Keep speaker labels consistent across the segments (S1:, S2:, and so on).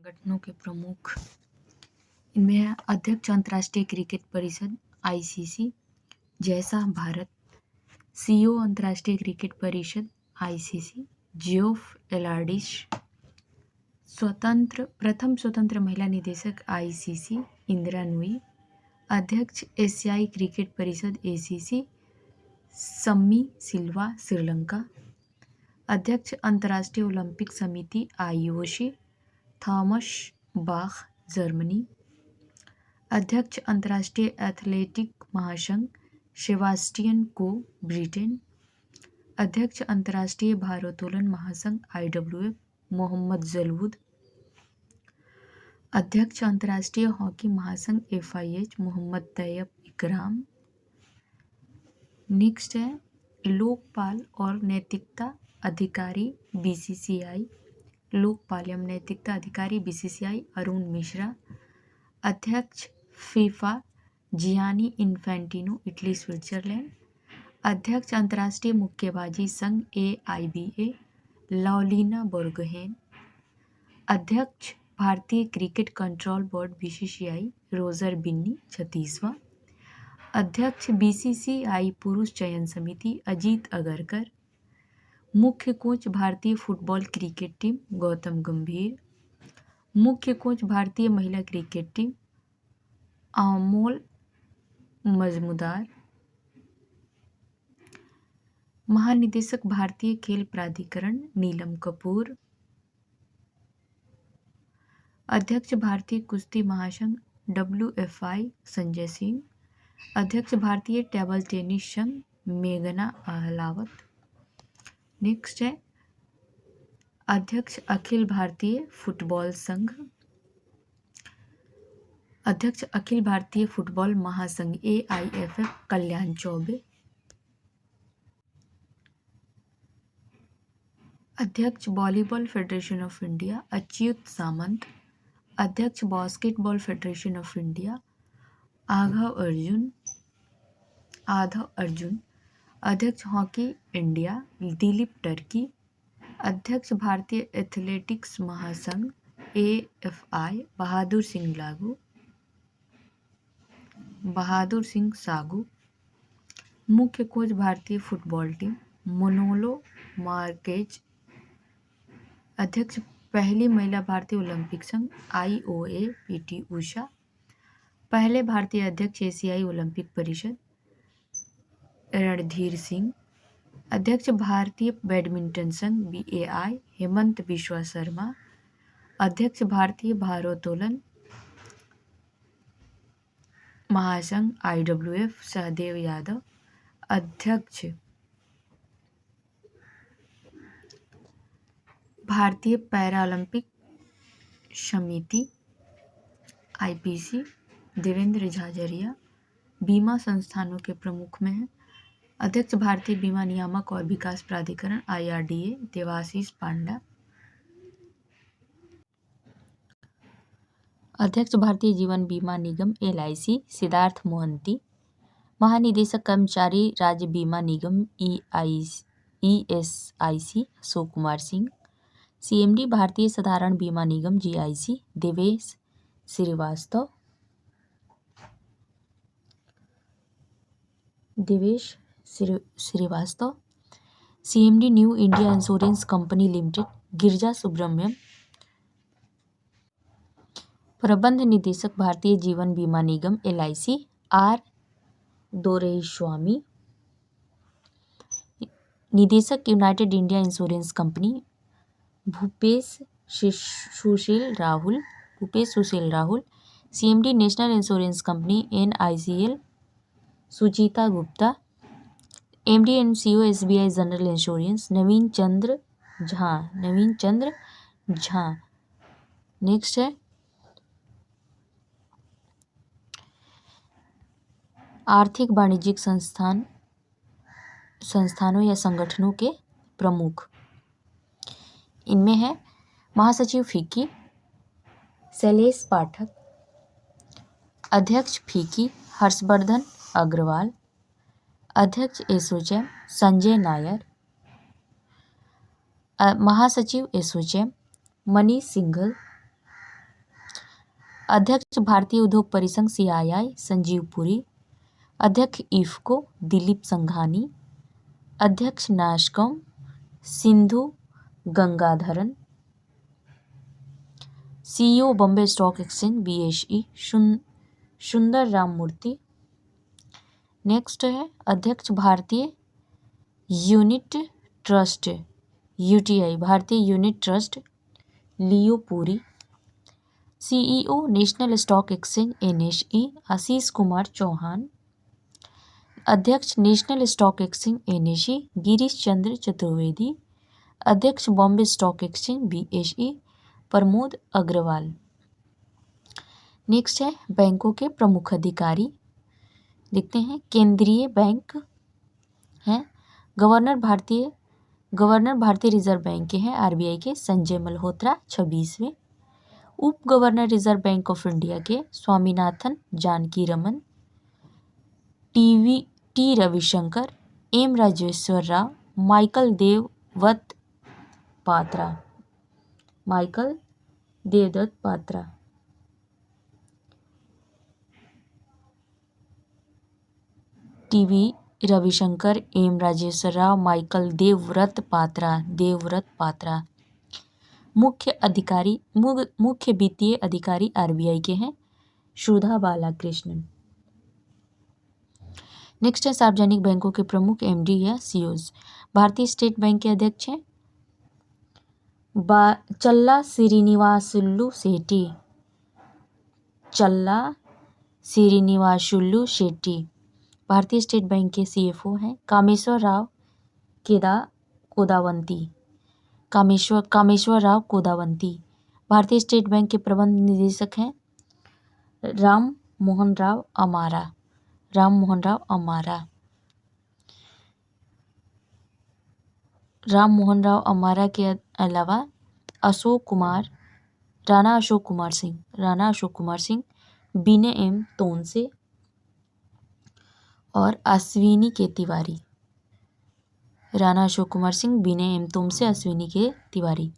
S1: संगठनों के प्रमुख इनमें है अध्यक्ष अंतर्राष्ट्रीय क्रिकेट परिषद आईसीसी जैसा भारत, सीईओ अंतर्राष्ट्रीय क्रिकेट परिषद आईसीसी जियोफ एलार्डिश, प्रथम स्वतंत्र महिला निदेशक आईसीसी इंदिरा नूई, अध्यक्ष एशियाई क्रिकेट परिषद एसीसी सम्मी सिल्वा श्रीलंका, अध्यक्ष अंतर्राष्ट्रीय ओलंपिक समिति आईओसी थॉमस बाख जर्मनी, अध्यक्ष अंतर्राष्ट्रीय एथलेटिक महासंघ सेबास्टियन को ब्रिटेन, अध्यक्ष अंतर्राष्ट्रीय भारोत्तोलन महासंघ आईडब्ल्यूएफ मोहम्मद जलवुद, अध्यक्ष अंतर्राष्ट्रीय हॉकी महासंघ एफआईएच मोहम्मद तैयब इकराम। नेक्स्ट है लोकपाल और नैतिकता अधिकारी बीसीसीआई, लोकपाल एवं नैतिकता अधिकारी बीसीसीआई अरुण मिश्रा, अध्यक्ष FIFA Gianni Infantino Italy Switzerland, अध्यक्ष अंतर्राष्ट्रीय मुक्केबाजी संघ एआईबीए लॉलिना बोर्गोहेन, अध्यक्ष भारतीय cricket control board BCCI Roger Binny 36वां, अध्यक्ष बीसीसीआई पुरुष चयन समिति अजीत अगरकर, मुख्य कोच भारतीय फुटबॉल क्रिकेट टीम गौतम गंभीर, मुख्य कोच भारतीय महिला क्रिकेट टीम अमोल मजमुदार, महानिदेशक भारतीय खेल प्राधिकरण नीलम कपूर, अध्यक्ष भारतीय कुश्ती महासंघ डब्ल्यूएफआई संजय सिंह, अध्यक्ष भारतीय टेबल टेनिस संघ मेघना अहलावत। नेक्स्ट है अध्यक्ष अखिल भारतीय फुटबॉल संघ, अध्यक्ष अखिल भारतीय फुटबॉल महासंघ एआईएफएफ कल्याण चौबे, अध्यक्ष volleyball federation of India Achyuta Samanta, अध्यक्ष basketball federation of India Adhav Arjun, अध्यक्ष हॉकी इंडिया दिलीप टर्की, अध्यक्ष भारतीय एथलेटिक्स महासंघ एएफआई बहादुर सिंह सागू, मुख्य कोच भारतीय फुटबॉल टीम मनोलो मार्केज, अध्यक्ष पहली महिला भारतीय ओलंपिक संघ आईओए पीटी उषा, पहले भारतीय अध्यक्ष एशियाई ओलंपिक परिषद रणधीर सिंह, अध्यक्ष भारतीय बैडमिंटन संघ बीएआई हेमंत बिश्वा शर्मा, अध्यक्ष भारतीय भारोत्तोलन महासंघ आईडब्ल्यूएफ सहदेव यादव, अध्यक्ष भारतीय पैरालंपिक समिति आईपीसी देवेंद्र झाझरिया, बीमा संस्थानों के प्रमुख में हैं अध्यक्ष भारतीय बीमा नियामक और विकास प्राधिकरण आईआरडीए देवाशीष पांडा, अध्यक्ष भारतीय जीवन बीमा निगम एलआईसी सिद्धार्थ मोहंती, महानिदेशक कर्मचारी राज्य बीमा निगम ईएसआईसी अशोक कुमार सिंह, सीएमडी भारतीय साधारण बीमा निगम GIC Devesh Srivastava, CMD new India insurance company limited Girija Subramanian, प्रबंध निदेशक भारतीय जीवन बीमा निगम एलआईसी आर दोरईस्वामी, निदेशक United India insurance company Bhupesh Sushil Rahul, CMD national insurance company NICL Sujita Gupta, MD and CEO SBI general insurance Naveen Chandra Jha. Next है आर्थिक वाणिज्यिक संस्थानों या संगठनों के प्रमुख इनमें है महासचिव फीकी शैलेश पाठक, अध्यक्ष फीकी हर्षवर्धन अग्रवाल, अध्यक्ष एसोचैम संजय नायर, महासचिव एसोचैम मनीष सिंघल, अध्यक्ष भारतीय उद्योग परिसंघ CII संजीव पुरी, अध्यक्ष इफ्को दिलीप संघानी, अध्यक्ष NASSCOM Sindhu Gangadharan, CEO Bombay stock exchange BSE Sundar Ramamurthy. Next है अध्यक्ष भारतीय यूनिट ट्रस्ट UTI भारतीय unit trust Leo Puri, CEO national stock exchange NSE Ashish Kumar Chauhan, अध्यक्ष national stock exchange NSE Girish Chandra Chaturvedi, अध्यक्ष Bombay stock exchange BSE Pramod Agrawal. Next है बैंकों के प्रमुख अधिकारी, देखते हैं। केंद्रीय बैंक हैं गवर्नर भारतीय रिजर्व बैंक के हैं RBI के संजय मल्होत्रा 26वें, उप governor reserve bank of India के Swaminathan Janaki Raman, T Ravishankar, M Rajeshwar Rao, Michael Devdutt Patra. T Ravishankar, M Rajeshwar Rao, Michael Debabrata Patra. मुख्य वित्तीय अधिकारी RBI के हैं सुधा बालाकृष्णन। नेक्स्ट है सार्वजनिक बैंकों के प्रमुख MD या CEOs। भारतीय स्टेट बैंक के अध्यक्ष हैं चल्ला श्रीनिवासुलु शेट्टी। भारतीय स्टेट बैंक के CFO हैं कामेश्वर राव कोदावंती। भारतीय स्टेट बैंक के प्रबंध निदेशक हैं राम मोहन राव अमारा। राम मोहन राव अमारा के अलावा राणा अशोक कुमार सिंह, विनय M तोनसे और अश्विनी के तिवारी। राणा अशोक कुमार सिंह, विनय M तोमसे, अश्विनी के तिवारी।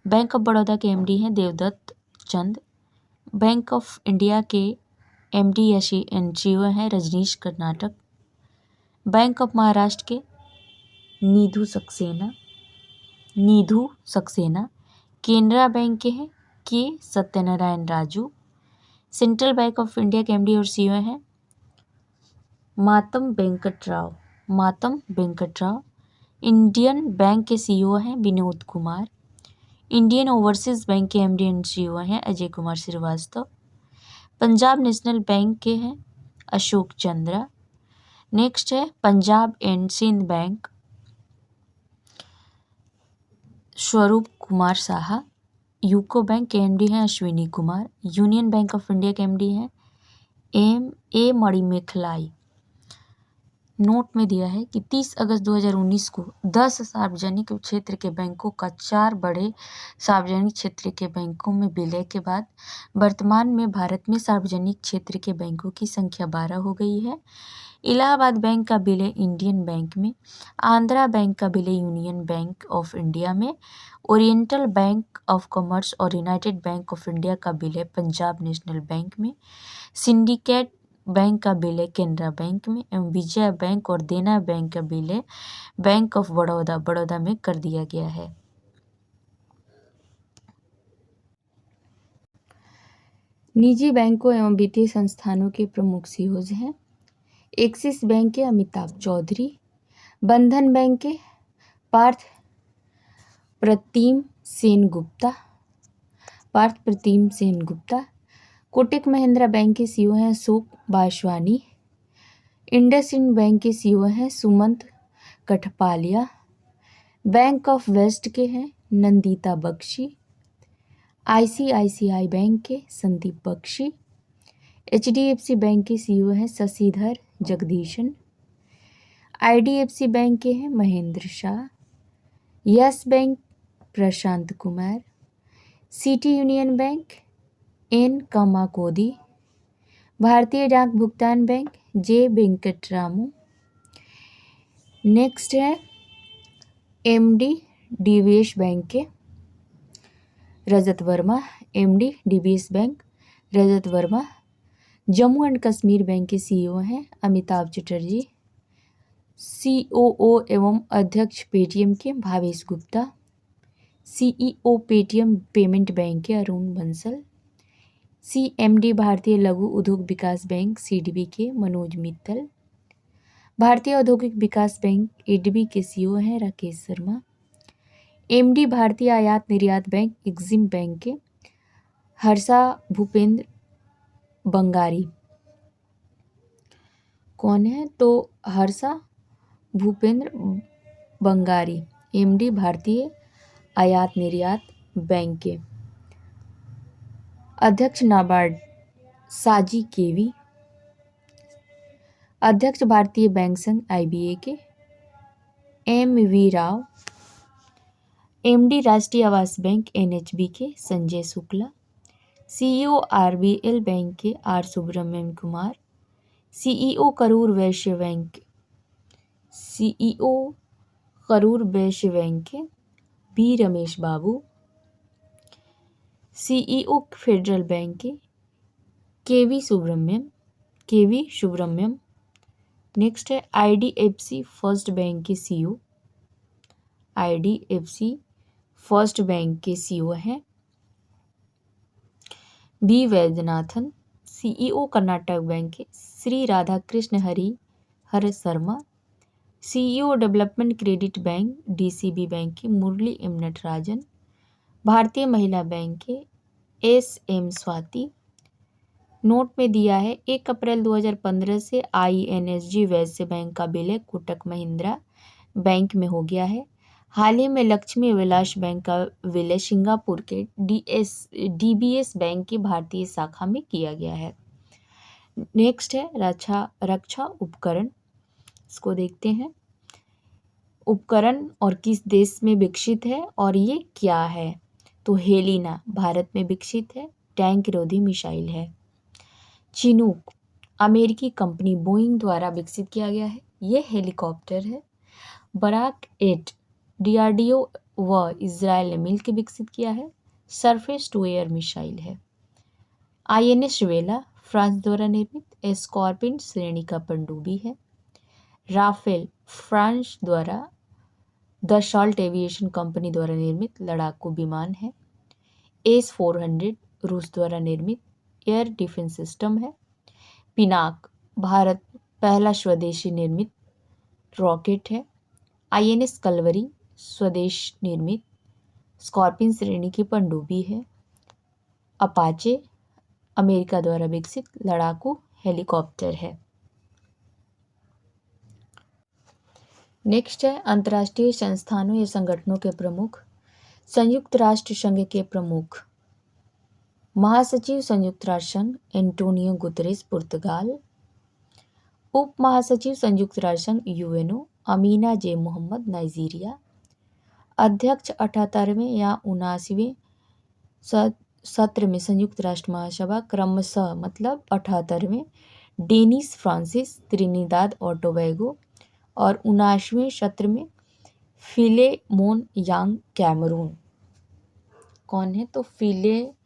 S1: बैंक ऑफ बड़ौदा के MD हैं देवदत्त चंद। बैंक ऑफ इंडिया के MD या CEO हैं रजनीश कर्नाटक। बैंक ऑफ महाराष्ट्र के नीधु सक्सेना। केनरा बैंक के हैं के Satyanarayan Raju. Central bank of India के MD और CEO हैं मातम वेंकटराव। इंडियन बैंक के CEO हैं Vinod Kumar. Indian overseas bank के MD एंड CEO हैं अजय कुमार श्रीवास्तव। पंजाब नेशनल बैंक के हैं अशोक चंद्रा। नेक्स्ट है पंजाब एंड सिंध बैंक स्वरूप कुमार साहा। यूको बैंक के MD हैं Ashwini Kumar. Union bank of India के MD हैं A मणिमेखलाई। नोट में दिया है कि 30 अगस्त 2019 को 10 सार्वजनिक क्षेत्र के बैंकों का 4 बड़े सार्वजनिक क्षेत्र के बैंकों में विलय के बाद वर्तमान में भारत में सार्वजनिक क्षेत्र के बैंकों की संख्या 12 हो गई है। इलाहाबाद बैंक का विलय इंडियन बैंक में, आंध्रा बैंक का विलय यूनियन बैंक ऑफ इंडिया में, ओरिएंटल बैंक ऑफ कॉमर्स और यूनाइटेड बैंक ऑफ इंडिया का विलय पंजाब नेशनल बैंक में, सिंडिकेट बैंक का विलय केनरा बैंक में एवं विजया बैंक और देना बैंक का विलय बैंक ऑफ बड़ौदा में कर दिया गया है। निजी बैंकों एवं वित्तीय संस्थानों के प्रमुख CEOs हैं एक्सिस बैंक के अमिताभ चौधरी, बंधन बैंक के पार्थ प्रतीम सेन गुप्ता, कोटक महिंद्रा बैंक के CEO हैं अशोक बासवानी, इंडसइंड बैंक के CEO हैं Sumant Kathpalia, bank of west के हैं नंदिता बख्शी, ICICI बैंक के संदीप बख्शी, HDFC बैंक के CEO हैं शशिधर जगदीशन, IDFC बैंक के हैं Mahendra Shah, Yes bank Prashant Kumar, City Union bank N Kamakodi, भारतीय डाक भुगतान बैंक J वेंकटरामू। नेक्स्ट है MD DBS बैंक के रजत Verma, MD DBS bank Rajat Verma. Jammu and Kashmir bank के सीईओ हैं अमिताभ चटर्जी। सीओओ एवं अध्यक्ष पेटीएम के Bhavesh Gupta. CEO Paytm payment bank के अरुण बंसल। सीएमडी भारतीय लघु उद्योग विकास बैंक सीडीबी के मनोज मित्तल। भारतीय औद्योगिक विकास बैंक एडीबी के सीईओ हैं राकेश शर्मा। एमडी भारतीय आयात निर्यात बैंक एग्जिम बैंक के हर्षा भूपेंद्र बंगारी कौन है? तो हर्षा भूपेंद्र बंगारी एमडी भारतीय आयात निर्यात बैंक के। अध्यक्ष नाबार्ड साजी केवी। अध्यक्ष भारतीय बैंक संघ आईबीए के एमवी राव। एमडी राष्ट्रीय आवास बैंक एनएचबी के Sanjay Shukla. CEO RBL bank के R Subramaniam Kumar. CEO Karur Vysya bank के B Ramesh Babu. CEO Federal bank के केवी सुब्रमण्यम। नेक्स्ट है आईडीएफसी फर्स्ट बैंक के सीईओ। आईडीएफसी फर्स्ट बैंक के सीईओ हैं B Vaidyanathan. CEO Karnataka bank के Shri Radhakrishna Har Sharma. CEO development credit bank DCB bank के मुरली एम नटराजन। भारतीय महिला बैंक के एसएम स्वाति। नोट में दिया है 1 अप्रैल 2015 से आईएनएसजी वैश्य बैंक का विलय कोटक महिंद्रा बैंक में हो गया है। हाल ही में लक्ष्मी विलास बैंक का विलय सिंगापुर के डीबीएस बैंक की भारतीय शाखा में किया गया है। नेक्स्ट है रक्षा उपकरण। इसको देखते हैं। उपकरण और किस देश में विकसित है और ये क्या है? तो हेलिना भारत में विकसित है, टैंक रोधी मिसाइल है। चिनूक अमेरिकी कंपनी बोइंग द्वारा विकसित किया गया है, ये हेलीकॉप्टर है। बराक 8 डीआरडीओ व इजराइल ने मिलकर विकसित किया है, सरफेस टू एयर मिसाइल है। आईएनएस वेला फ्रांस द्वारा निर्मित स्कॉर्पिन श्रेणी का पनडुब्बी है। राफेल फ्रांस द्वारा दसॉल्ट एविएशन कंपनी द्वारा निर्मित लड़ाकू विमान है। S-400 रूस द्वारा निर्मित एयर डिफेंस सिस्टम है। पिनाक भारत पहला स्वदेशी निर्मित रॉकेट है। आईएनएस कलवरी स्वदेश निर्मित स्कॉर्पिन श्रेणी की पनडुब्बी है। अपाचे अमेरिका द्वारा विकसित लड़ाकू हेलीकॉप्टर है। नेक्स्ट है अंतर्राष्ट्रीय संस्थानों या संगठनों के प्रमुख। संयुक्त राष्ट्र संघ के प्रमुख महासचिव संयुक्त राष्ट्र संघ एंटोनियो गुतरेस पुर्तगाल। उप महासचिव संयुक्त राष्ट्र संघ यूएनओ अमीना जे मोहम्मद नाइजीरिया। अध्यक्ष 78वें या 79वें सत्र में संयुक्त राष्ट्र महासभा क्रमशः मतलब 78वें डेनिस फ्रांसिस त्रिनिदाद और टोबैगो और 79वें सत्र में फिलेमोन यांग कैमरून। कौन है? तो फिलेमोन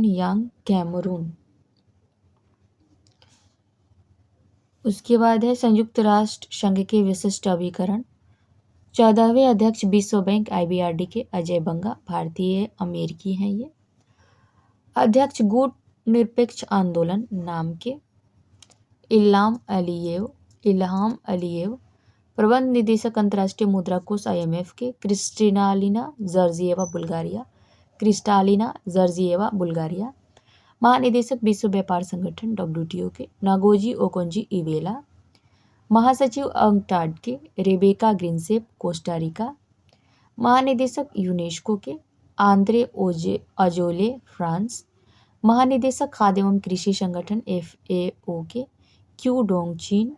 S1: यांग कैमरून। उसके बाद है संयुक्त राष्ट्र संघ के विशिष्ट अभिकरण। 14वें अध्यक्ष विश्व बैंक आईबीआरडी के अजय बंगा भारतीय अमेरिकी हैं ये। अध्यक्ष गुट निरपेक्ष आंदोलन नाम के इल्हाम अलीयेव। प्रबंध निदेशक अंतर्राष्ट्रीय मुद्रा कोष IMF के क्रिस्टालिना जर्जिएवा बुल्गारिया। महानिदेशक विश्व व्यापार संगठन WTO के नागोजी ओकोंजी इवेला। महासचिव अंकटाड के रेबेका ग्रिनसेप कोस्टारिका। महानिदेशक यूनेस्को के आंद्रे अजोले फ्रांस। महानिदेशक खाद्य एवं कृषि संगठन FAO के क्यू डोंग चीन।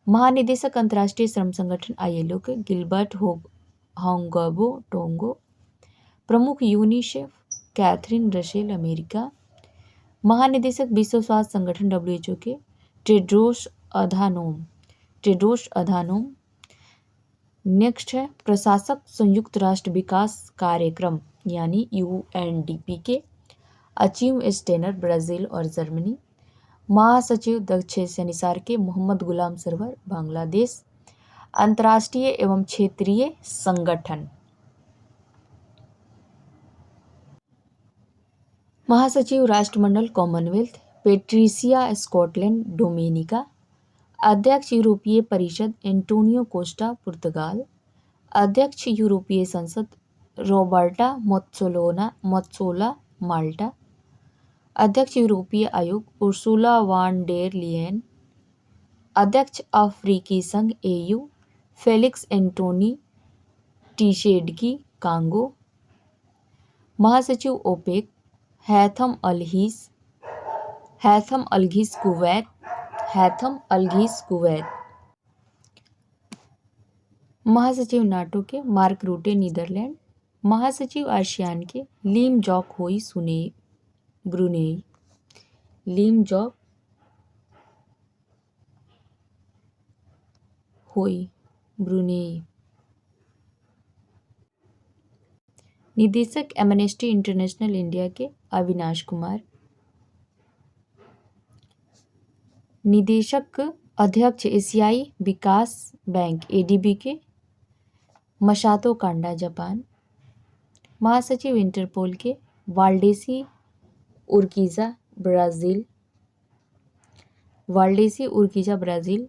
S1: महानिदेशक अंतर्राष्ट्रीय श्रम संगठन ILO के गिलबर्ट होंगबो टोंगो। प्रमुख यूनिसेफ कैथरीन रसेल अमेरिका। महानिदेशक विश्व स्वास्थ्य संगठन WHO के टेड्रोस अधानोम। नेक्स्ट है प्रशासक संयुक्त राष्ट्र विकास कार्यक्रम यानी UNDP के अचीव स्टेनर ब्राज़ील और जर्मनी। महासचिव दक्षिण एशिया निसार के मोहम्मद गुलाम सरवर बांग्लादेश। अंतर्राष्ट्रीय एवं क्षेत्रीय संगठन। महासचिव राष्ट्रमंडल कॉमनवेल्थ पेट्रिसिया स्कॉटलैंड डोमिनिका। अध्यक्ष यूरोपीय परिषद एंटोनियो कोस्टा पुर्तगाल। अध्यक्ष यूरोपीय संसद रॉबर्टा मत्सोला माल्टा। अध्यक्ष यूरोपीय आयोग उर्सुला वान डेर लियन। अध्यक्ष अफ्रीकी संघ AU फेलिक्स एंटोनी टिशेडकी कांगो। महासचिव ओपेक हैथम अलघीस कुवैत। महासचिव नाटो के मार्क रूटे नीदरलैंड। महासचिव आसियान के लीम जॉक होई ब्रुनेई। लीम जॉक होई ब्रुनेई। निदेशक एमनेस्टी इंटरनेशनल इंडिया के अविनाश कुमार। निदेशक अध्यक्ष एशियाई विकास बैंक ADB के मसातो कांडा जापान। महासचिव इंटरपोल के वाल्डेसी उर्किजा ब्राज़ील।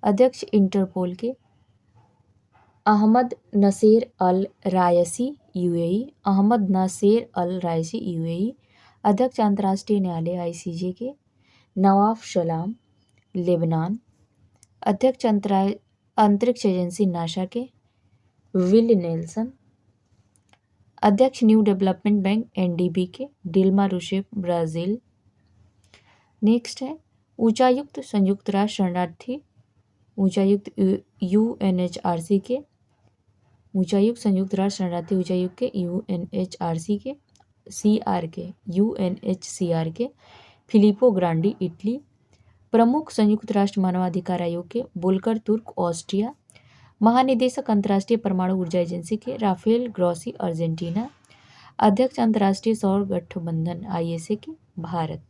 S1: अध्यक्ष इंटरपोल के अहमद नसेर अल रायसी UAE। अध्यक्ष अंतर्राष्ट्रीय न्यायालय ICJ के नवाफ सलाम लेबनान। अध्यक्ष अंतरिक्ष एजेंसी नासा के विल नेल्सन। अध्यक्ष न्यू डेवलपमेंट बैंक NDB के डिल्मा रूसेफ ब्राज़ील। नेक्स्ट है उच्चायुक्त संयुक्त राष्ट्र शरणार्थी उच्चायुक्त UNHRC के UNHCR के फिलिपो ग्रांडी इटली। प्रमुख संयुक्त राष्ट्र मानवाधिकार आयोग के वोल्कर तुर्क ऑस्ट्रिया। महानिदेशक अंतर्राष्ट्रीय परमाणु ऊर्जा एजेंसी के राफेल ग्रॉसी अर्जेंटीना। अध्यक्ष अंतर्राष्ट्रीय सौर गठबंधन ISA के भारत।